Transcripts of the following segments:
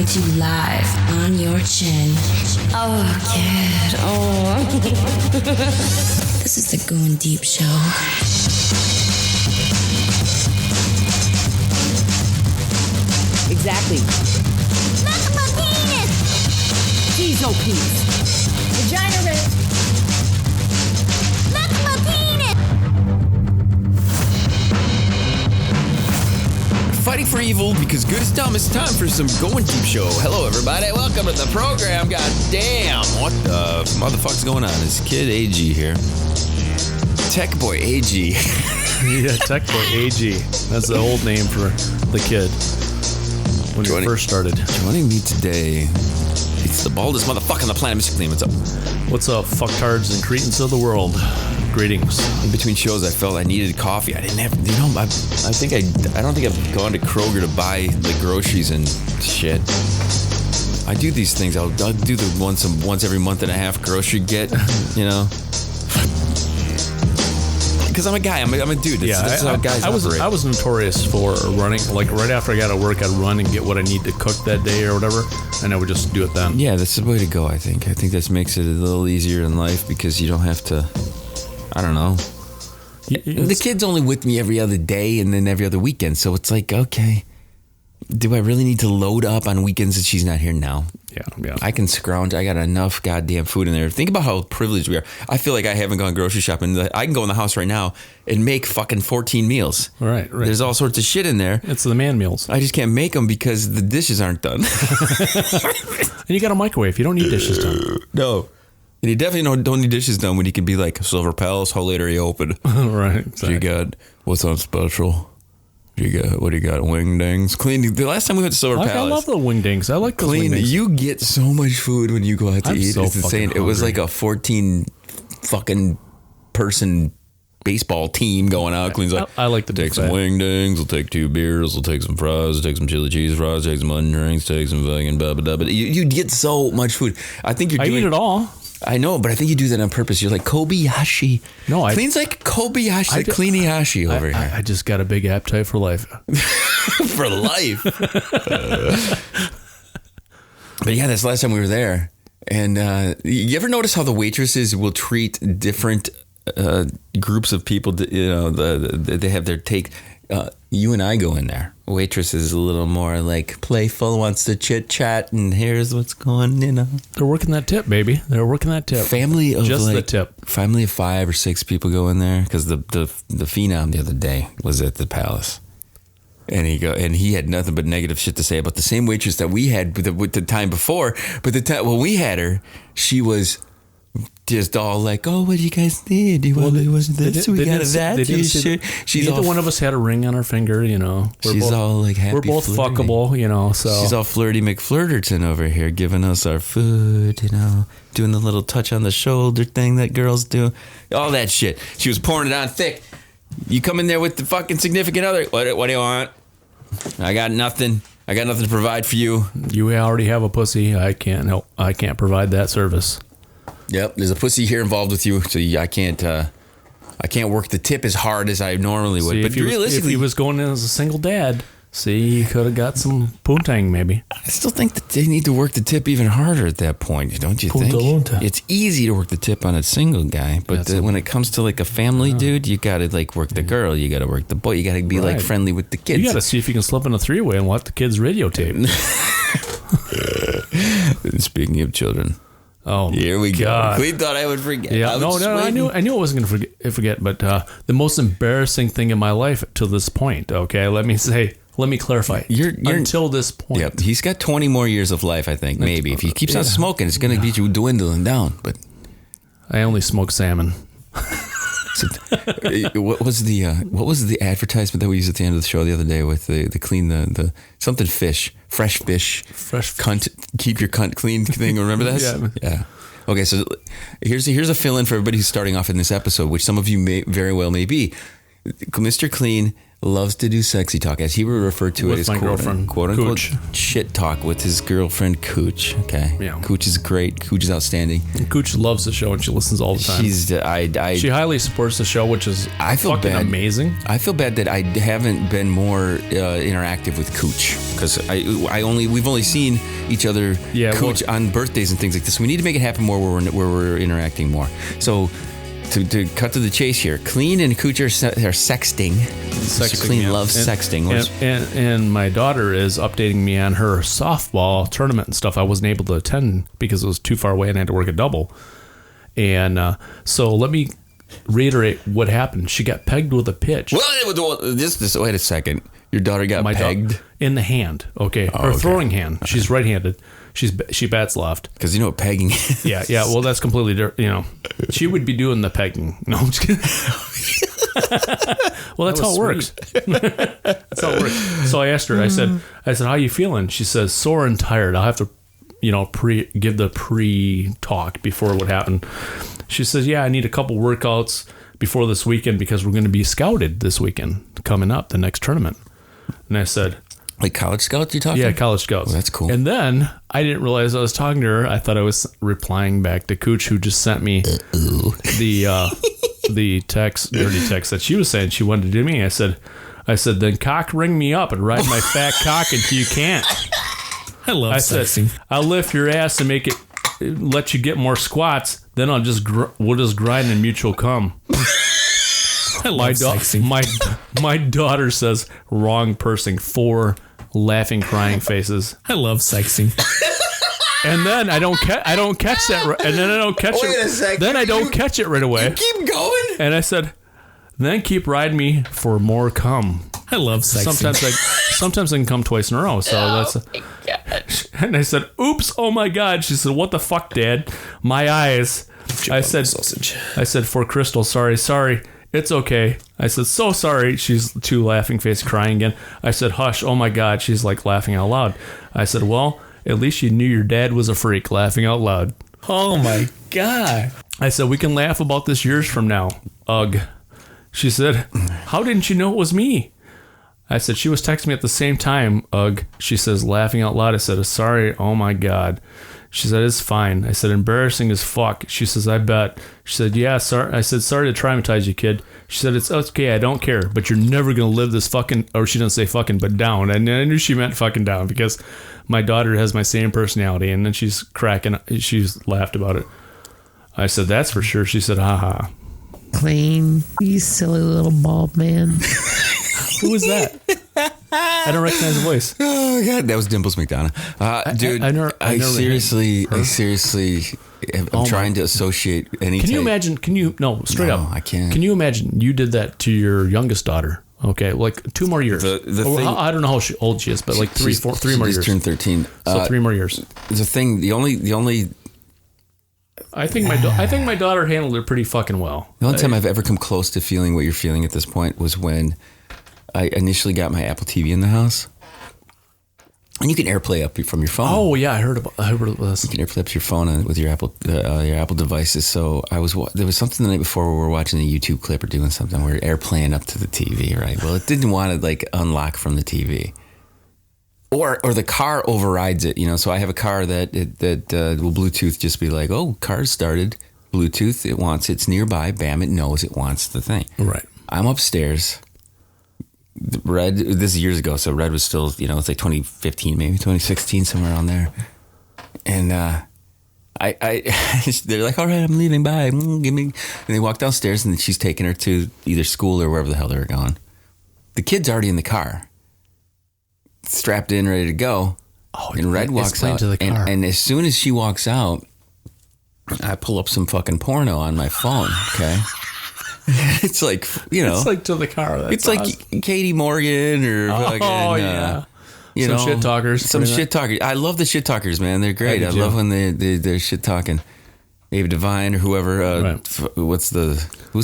coming to you live on your chin. Oh, kid. Oh. This is the Going Deep Show. Exactly. Look at my penis! He's no penis. Vagina red. Look at my penis! Fighting for evil because good is dumb. It's time for some Going Deep Show. Hello, everybody. Welcome to the program. God damn. What the motherfuck's going on? It's Kid AG here. Tech Boy AG. Yeah, Tech Boy AG. That's the old name for the kid when he first started. Joining me today, it's the baldest motherfucker on the planet, Mr. Kleen. What's up? What's up, fucktards and cretins of the world? Greetings. In between shows, I felt I needed coffee. I didn't have, I don't think I've gone to Kroger to buy the groceries and shit. I do these things. I'll do the once every month and a half grocery get, you know. Because I'm a guy. I'm a dude. That's how guys operate. I was notorious for running. Like right after I got to work, I'd run and get what I need to cook that day or whatever, and I would just do it then. Yeah, that's the way to go. I think that makes it a little easier in life because you don't have to. I don't know. The kid's only with me every other day and then every other weekend, so it's like, okay, do I really need to load up on weekends that she's not here now? Yeah. I can scrounge. I got enough goddamn food in there. Think about how privileged we are. I feel like I haven't gone grocery shopping. I can go in the house right now and make fucking 14 meals. Right. There's all sorts of shit in there. It's the man meals. I just can't make them because the dishes aren't done. And you got a microwave. You don't need dishes done. No. And you definitely don't need dishes done when you can be like, Silver Palace, how late are you open? Right. Exactly. You got, what's on special? What do you got? Wingdings? Kleen, the last time we went to Silver Palace. I love the wingdings. I like those Kleen, wingdings. you get so much food when you go out to eat. So it's insane. hungry. It was like a 14 fucking person baseball team going out. Kleen's like, I like the take some wingdings, we'll take 2 beers, we'll take some fries, we'll take some chili cheese fries, take some onion rings, take some fucking blah, blah, blah. But you get so much food. I think you're doing... I eat it all. I know, but I think you do that on purpose. You're like Kobayashi. No, Kleen's like Kobayashi, like Kleeniashi over here. I just got a big appetite for life. For life. But yeah, that's the last time we were there. And you ever notice how the waitresses will treat different groups of people? They have their take. You and I go in there. Waitress is a little more like playful, wants to chit chat, and here's what's going. They're working that tip, baby. They're working that tip. Family of just like, the tip. Family of 5 or 6 people go in there because the phenom the other day was at the Palace. And he had nothing but negative shit to say about the same waitress that we had with the time before. But the time when we had her, she was just all like, "Oh, what do you guys need? Do you want this? We got that." She's neither one of us had a ring on her finger, you know. She's all like happy. We're both flirting. fuckable, you know. So she's all flirty McFlirterton over here, giving us our food, you know, doing the little touch on the shoulder thing that girls do, all that shit. She was pouring it on thick. You come in there with the fucking significant other. What do you want? I got nothing. I got nothing to provide for you. You already have a pussy. I can't help. I can't provide that service. Yep, there's a pussy here involved with you, so I can't work the tip as hard as I normally would. See, but realistically, if he was going in as a single dad, he could have got some poontang maybe. I still think that they need to work the tip even harder at that point, don't you think? It's easy to work the tip on a single guy, but when it comes to like a family dude, you got to like work the girl, you got to work the boy, you got to be like friendly with the kids. You got to see if you can slip in a 3-way and let the kids radio tape. Speaking of children. Oh, here we God. go. We thought I would forget. Yeah, I knew I wasn't going to forget. But the most embarrassing thing in my life to this point. Okay, let me clarify. You're until this point. Yeah, he's got 20 more years of life. I think maybe if he keeps on smoking, it's going to be dwindling down. But I only smoke salmon. So, what was the advertisement that we used at the end of the show the other day with the clean the something fish, fresh cunt, keep your cunt clean thing? Remember that? Yeah. Okay, so here's a fill in for everybody who's starting off in this episode, which some of you may very well may be. Mr. Kleen loves to do sexy talk, as he would refer to With it as my girlfriend, quote unquote Cooch. shit talk with his girlfriend Cooch. Okay, Yeah. Cooch is great. Cooch is outstanding. And Cooch loves the show and she listens all the time. She highly supports the show, which is I feel fucking bad. amazing. I feel bad that I haven't been more interactive with Cooch, because we've only seen each other Cooch on birthdays and things like this. We need to make it happen more where we're interacting more. So to cut to the chase here, Kleen and Cooch are sexting. Kleen loves sexting. And my daughter is updating me on her softball tournament and stuff. I wasn't able to attend because it was too far away and I had to work a double. And so let me reiterate what happened. She got pegged with a pitch. Well, wait a second. Your daughter got pegged? In the hand. Okay. Her throwing hand. Okay. She's right-handed. She bats left. Because you know what pegging is. Yeah. Well, that's completely different. You know, she would be doing the pegging. No, I'm just kidding. Well, that's how it works. That's how it works. So I asked her. I said, how you feeling? She says, sore and tired. I'll have to, give the pre-talk before what happened. She says, yeah, I need a couple workouts before this weekend because we're going to be scouted this weekend coming up, the next tournament. And I said, like college scouts you're talking? Yeah, college scouts. Oh, that's cool. And then I didn't realize I was talking to her. I thought I was replying back to Cooch, who just sent me the dirty text that she was saying she wanted to do me. I said, then cock ring me up and ride my fat cock until you can't. I love sexing. I'll lift your ass and let you get more squats. Then we'll just grind in mutual cum. I love sexing. My daughter says wrong person. 4 laughing, crying faces. I love sexing. And then I don't catch that. And then I don't catch it. Wait a second. Then I don't catch it right away. You keep going. And I said, then keep riding me for more cum. I love sexing. Sometimes I can come twice in a row. So and I said, oops, oh my God. She said, what the fuck, Dad? My eyes. I said, for Crystal, sorry. It's okay. I said, so sorry. She's 2 laughing face crying again. I said, hush. Oh my God. She's like laughing out loud. I said, well, at least you knew your dad was a freak, laughing out loud. Oh my God. I said, we can laugh about this years from now. Ugh. She said, how didn't you know it was me? I said, she was texting me at the same time. Ugh. She says, laughing out loud. I said, sorry. Oh my God. She said, it's fine. I said, embarrassing as fuck. She says, I bet. She said, yeah, sorry. I said, sorry to traumatize you, kid. She said, it's okay. I don't care, but you're never going to live this fucking, or she didn't say fucking, but down. And I knew she meant fucking down because my daughter has my same personality. And then she's cracking. She's laughed about it. I said, that's for sure. She said, haha. Kleen, you silly little bald man. Who was that? I don't recognize the voice. Oh God, that was Dimples McDonough. Dude, I seriously, I'm trying to associate any. Can you imagine? Straight up. I can't. Can you imagine you did that to your youngest daughter? Okay, like 2 more years. The thing, I don't know how old she is, but like 3 more years. She turned 13. So 3 more years. The thing, the only. I think my daughter handled it pretty fucking well. The only time I've ever come close to feeling what you're feeling at this point was when I initially got my Apple TV in the house. And you can AirPlay up from your phone. Oh yeah, I heard about this. You can AirPlay up to your phone with your Apple devices. So there was something the night before where we were watching a YouTube clip or doing something. We were AirPlaying up to the TV, right? Well, it didn't want to like unlock from the TV, or the car overrides it. So I have a car that will Bluetooth just be like, oh, car's started. Bluetooth, it's nearby. Bam, it knows it wants the thing. Right. I'm upstairs. Red, this is years ago, so Red was still, it's like 2015, maybe 2016, somewhere around there. And they're like, all right, I'm leaving, bye. Give me. And they walk downstairs, and she's taking her to either school or wherever the hell they were going. The kid's already in the car, strapped in, ready to go. Oh, and Red walks out, to the car. And as soon as she walks out, I pull up some fucking porno on my phone, okay? It's like, It's like to the car. It's awesome. Like Katie Morgan or fucking, yeah. Some shit talkers. Some shit talkers. I love the shit talkers, man. They're great. I love when they're shit talking. Ava Devine or whoever. Right. Who's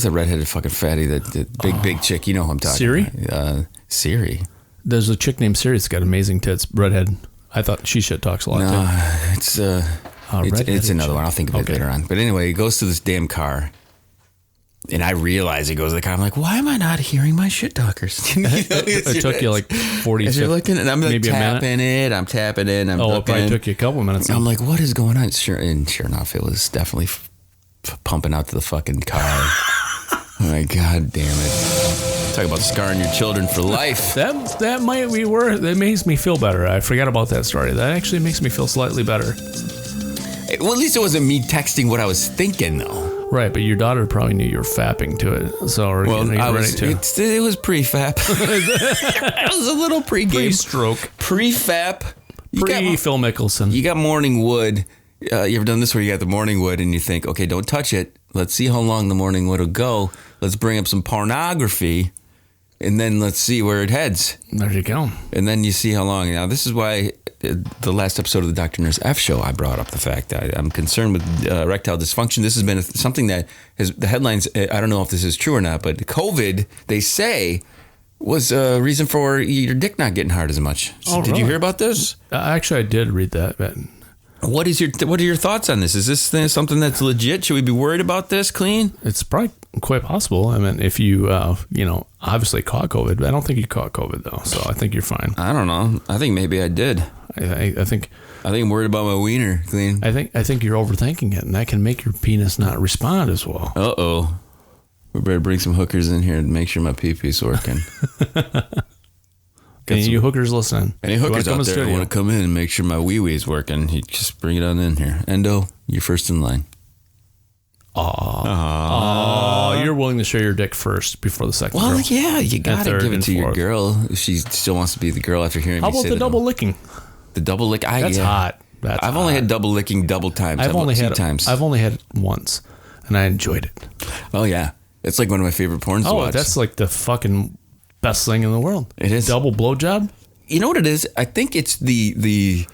that redheaded fucking fatty? That big chick. You know who I'm talking Siri? about. Siri. There's a chick named Siri that's got amazing tits, redhead. I thought she shit talks a lot too. It's another one. I'll think of it later on. But anyway, he goes to this damn car. And I realize he goes to the car. I'm like, why am I not hearing my shit talkers? It took you like 40 As you're seconds. looking, and I'm like maybe tapping it. I'm tapping it. I'm Oh, it looking. probably took you a couple minutes. I'm like, what is going on? Sure enough, it was definitely pumping out to the fucking car. I'm like, God damn it. Talk about scarring your children for life. That might be worth. That makes me feel better. I forgot about that story. That actually makes me feel slightly better. Well, at least it wasn't me texting what I was thinking, though. Right, but your daughter probably knew you were fapping to it. So, or Well, getting I ready was, to. it was pre-fap. It was a little pre-game. Pre-stroke. Pre-fap. Pre-Phil Mickelson. You got morning wood. You ever done this where you got the morning wood and you think, okay, don't touch it. Let's see how long the morning wood will go. Let's bring up some pornography, and then let's see where it heads. There you go. And then you see how long. Now, this is why the last episode of the Dr. Nurse F show, I brought up the fact that I'm concerned with erectile dysfunction. This has been something that has the headlines. I don't know if this is true or not, but COVID, they say, was a reason for your dick not getting hard as much. Oh, Did you really? hear about this? Actually, I did read that. But What are your thoughts on this? Is this thing something that's legit? Should we be worried about this, Kleen? it's probably quite possible. I mean, if you, obviously caught COVID, but I don't think you caught COVID, though. So I think you're fine. I don't know. I think maybe I did. I think I'm worried about my wiener, Kleen. I think you're overthinking it, and that can make your penis not respond as well. Uh-oh. We better bring some hookers in here and make sure my pee-pee's working. Any you hookers listening? Any You wanna hookers come out in there who studio? want to come in and make sure my wee-wee's working, you just bring it on in here. Endo, you're first in line. Oh, you're willing to show your dick first before the second Well, girl. yeah, you got to third give it and to your fourth. girl if she still wants to be the girl after hearing How me about say the that. double licking? The double lick? That's hot. That's I've only hot. had double licking double times. I've only two had times. I've only had it once, and I enjoyed it. Oh, yeah. It's like one of my favorite porns to Oh, watch. that's like the fucking best thing in the world. It is. Double blowjob. You know what it is? I think it's the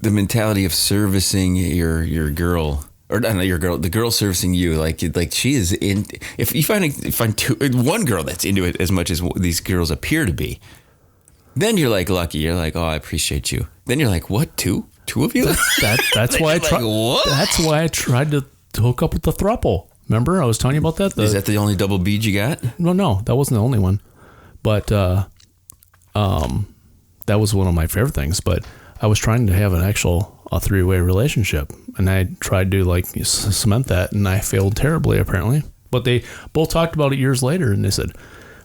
mentality of servicing your girl, or not your girl, the girl servicing you. Like she is in. If you find one girl that's into it as much as these girls appear to be, then you're like lucky. You're like, oh, I appreciate you. Then you're like, what? Two of you? That's why I Like, tried. what? That's why I tried to hook up with the throuple. Remember, I was telling you about that. Is that the only double bead you got? No, that wasn't the only one, but that was one of my favorite things. But I was trying to have a three-way relationship, and I tried to like cement that, and I failed terribly apparently. But they both talked about it years later, and they said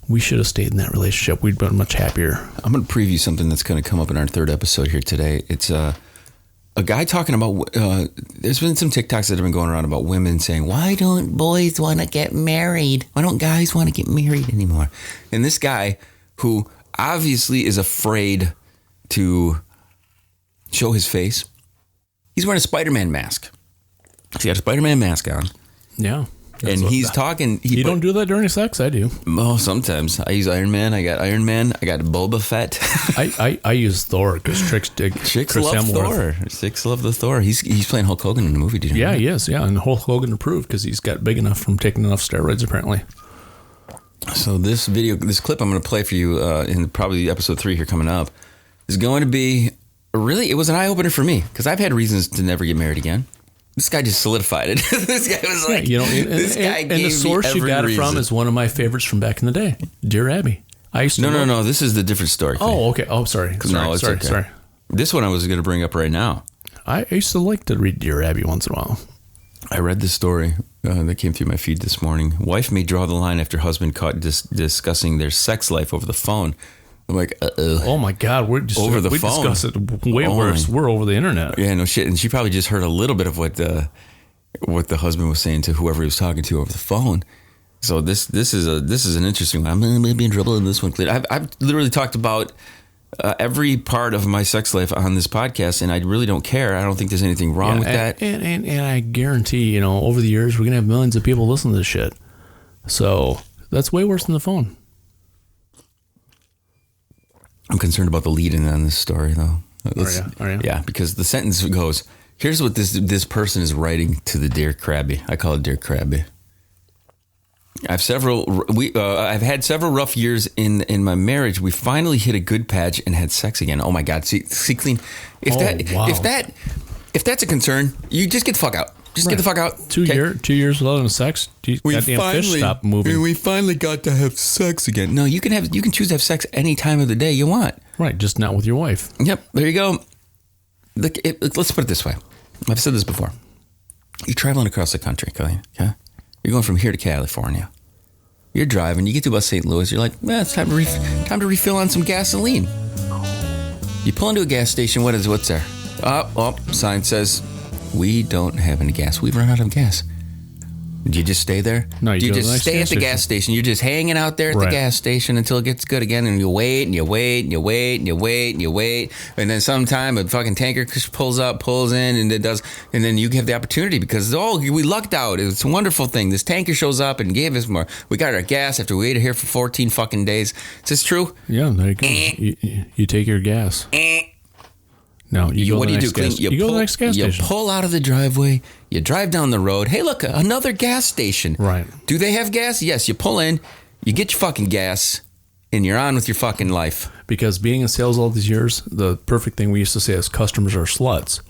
we should have stayed in that relationship. We'd been much happier. I'm going to preview something that's going to come up in our third episode here today. It's a guy talking about, there's been some TikToks that have been going around about women saying, why don't boys want to get married? Why don't guys want to get married anymore? And this guy, who obviously is afraid to show his face, he's wearing a Spider-Man mask. He's got a Spider-Man mask on. Yeah, And he's talking. You don't do that during sex? I do. Oh, sometimes. I use Iron Man. I got Iron Man. I got Boba Fett. I use Thor because Chicks Chris love Hemsworth. Thor. Chicks love the Thor. He's playing Hulk Hogan in the movie. Did you know Yeah, that? he is. Yeah, and Hulk Hogan approved because he's got big enough from taking enough steroids apparently. So this clip I'm going to play for you in probably episode 3 here coming up is going to be really, it was an eye opener for me because I've had reasons to never get married again. This guy just solidified it. This guy was like, this guy and gave the source me you every got it reason. from is one of my favorites from back in the day, Dear Abby. I used to No. This is the different story. Oh, okay. Oh, sorry. No, Sorry. it's okay. This one I was going to bring up right now. I used to like to read Dear Abby once in a while. I read this story that came through my feed this morning. Wife may draw the line after husband caught discussing their sex life over the phone. I'm like, uh-oh. Oh my God, we Over the phone. discuss it way worse. We're over the internet. Yeah, no shit. And she probably just heard a little bit of what the husband was saying to whoever he was talking to over the phone. So this is an interesting one. I'm going to be in trouble in this one. I've literally talked about every part of my sex life on this podcast, and I really don't care. I don't think there's anything wrong with that. And I guarantee, over the years, we're going to have millions of people listen to this shit. So that's way worse than the phone. I'm concerned about the lead-in on this story, though. Are you? Yeah, because the sentence goes, here's what this person is writing to the Dear Krabby. I call it Dear Krabby. I've had several rough years in my marriage. We finally hit a good patch and had sex again. Oh my God. See Kleen, if that's a concern, you just get the fuck out. Just get the fuck out. 2 years without having sex. Goddamn fish stop moving. We finally got to have sex again. No, you can choose to have sex any time of the day you want. Right, just not with your wife. Yep, there you go. Let's put it this way. I've said this before. You're traveling across the country, okay? You're going from here to California. You're driving. You get to about St. Louis. You're like, it's time to refill on some gasoline. You pull into a gas station. What's there? Sign says, we don't have any gas. We've run out of gas. Do you just stay there? No, you just stay at the gas station. You're just hanging out there at the gas station until it gets good again, and you wait, and you wait, and you wait, and you wait, and you wait, and then sometime a fucking tanker pulls in, and it does, and then you have the opportunity because, we lucked out. It's a wonderful thing. This tanker shows up and gave us more. We got our gas after we waited here for 14 fucking days. Is this true? Yeah, there you go. You take your gas. No, you go to the next gas station. You pull out of the driveway. You drive down the road. Hey, look, another gas station. Right. Do they have gas? Yes. You pull in, you get your fucking gas, and you're on with your fucking life. Because being in sales all these years, the perfect thing we used to say is customers are sluts.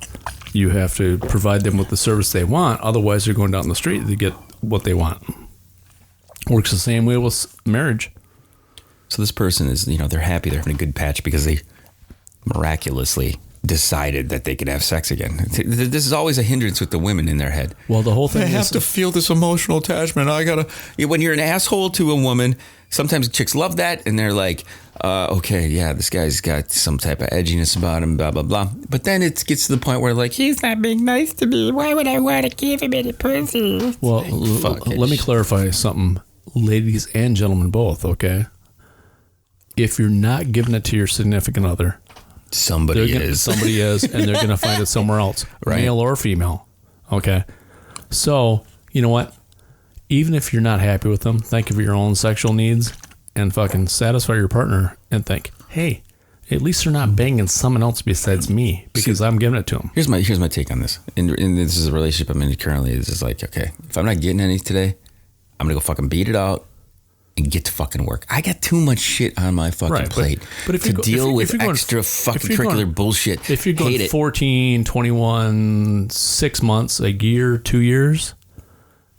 You have to provide them with the service they want. Otherwise, they're going down the street to get what they want. Works the same way with marriage. So this person is, they're happy. They're having a good patch because they miraculously decided that they could have sex again. This is always a hindrance with the women in their head. Well, the whole thing I have to feel this emotional attachment. When you're an asshole to a woman, sometimes chicks love that, and they're like, okay, yeah, this guy's got some type of edginess about him, blah, blah, blah. But then it gets to the point where, like, he's not being nice to me. Why would I want to give him any pussy? Well, let me clarify something, ladies and gentlemen both, okay? If you're not giving it to your significant other, somebody is, and they're going to find it somewhere else, right? Male or female. Okay. So, you know what? Even if you're not happy with them, think of your own sexual needs and fucking satisfy your partner and think, hey, at least they're not banging someone else besides me because I'm giving it to them. Here's my take on this. And this is a relationship I'm in currently. It's just like, okay, if I'm not getting any today, I'm going to go fucking beat it out and get to fucking work. I got too much shit on my fucking plate to deal with extra fucking curricular bullshit. If you're going 14, 21, 6 months, a year, 2 years,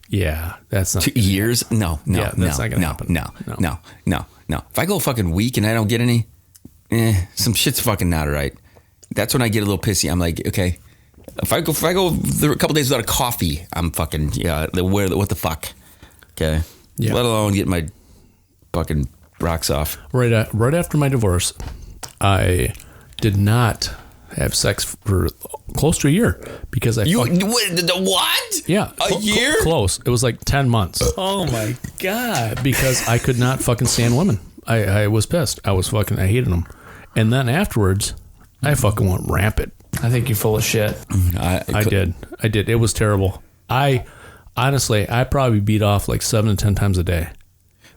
yeah, that's not 2 years. No, that's not gonna happen. No. If I go a fucking week and I don't get any, some shit's fucking not right. That's when I get a little pissy. I'm like, okay, if I go a couple days without a coffee, I'm fucking what the fuck, okay. Yeah. Let alone get my fucking rocks off. Right after my divorce, I did not have sex for close to a year because what? Yeah, a year? Close. It was like 10 months. Oh my god! Because I could not fucking stand women. I was pissed. I hated them. And then afterwards, I fucking went rampant. I think you're full of shit. I did. It was terrible. Honestly, I probably beat off like 7 to 10 times a day.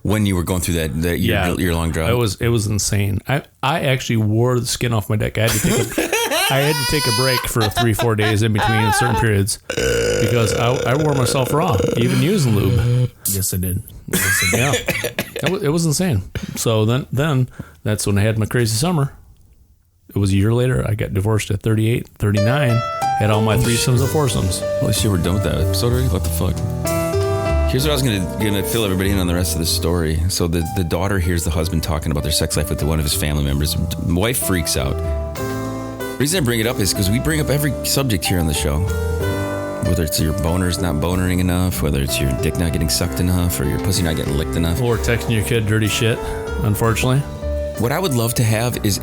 When you were going through that year long drive, it was insane. I actually wore the skin off my dick. I had to take a break for 3-4 days in between in certain periods because I wore myself raw, even using lube. Yes, I did. Yeah, it was insane. So then that's when I had my crazy summer. It was a year later. I got divorced at 38, 39. Had all my threesomes and foursomes. Holy shit, we're done with that episode already? What the fuck? Here's what I was gonna fill everybody in on the rest of the story. So the daughter hears the husband talking about their sex life with one of his family members. The wife freaks out. The reason I bring it up is because we bring up every subject here on the show. Whether it's your boners not bonering enough, whether it's your dick not getting sucked enough, or your pussy not getting licked enough. Or texting your kid dirty shit, unfortunately. What I would love to have is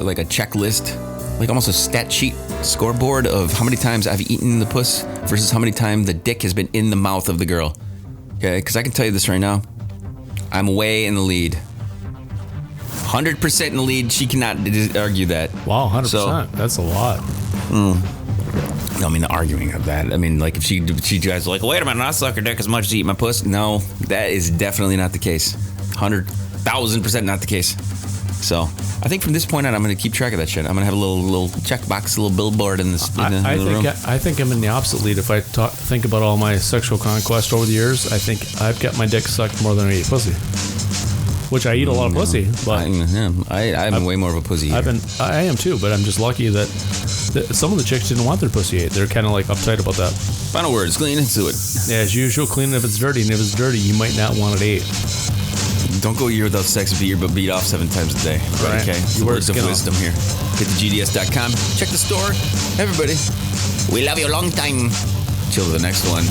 like a checklist, like almost a stat sheet scoreboard of how many times I've eaten the puss versus how many times the dick has been in the mouth of the girl. Okay, because I can tell you this right now. I'm way in the lead. 100% in the lead. She cannot argue that. Wow, 100%. So, that's a lot. No, I mean, the arguing of that. I mean, like if she tries like, wait a minute, I suck her dick as much as you eat my puss. No, that is definitely not the case. 100,000% not the case. So I think from this point on, I'm going to keep track of that shit. I'm going to have a little checkbox, a little billboard in the room. I think I'm in the opposite lead. If I think about all my sexual conquest over the years, I think I've got my dick sucked more than I eat pussy. which I eat a lot of pussy. But I'm way more of a pussy. I am too, but I'm just lucky that some of the chicks didn't want their pussy ate. They're kind of like uptight about that. Final words, clean into it. Yeah, as usual, clean it if it's dirty, and if it's dirty, you might not want it ate. Don't go a year without sex, but beat off 7 times a day. Right. Okay. You Words of wisdom here. Hit the GDS.com. Check the store. Everybody, we love you a long time. Till the next one.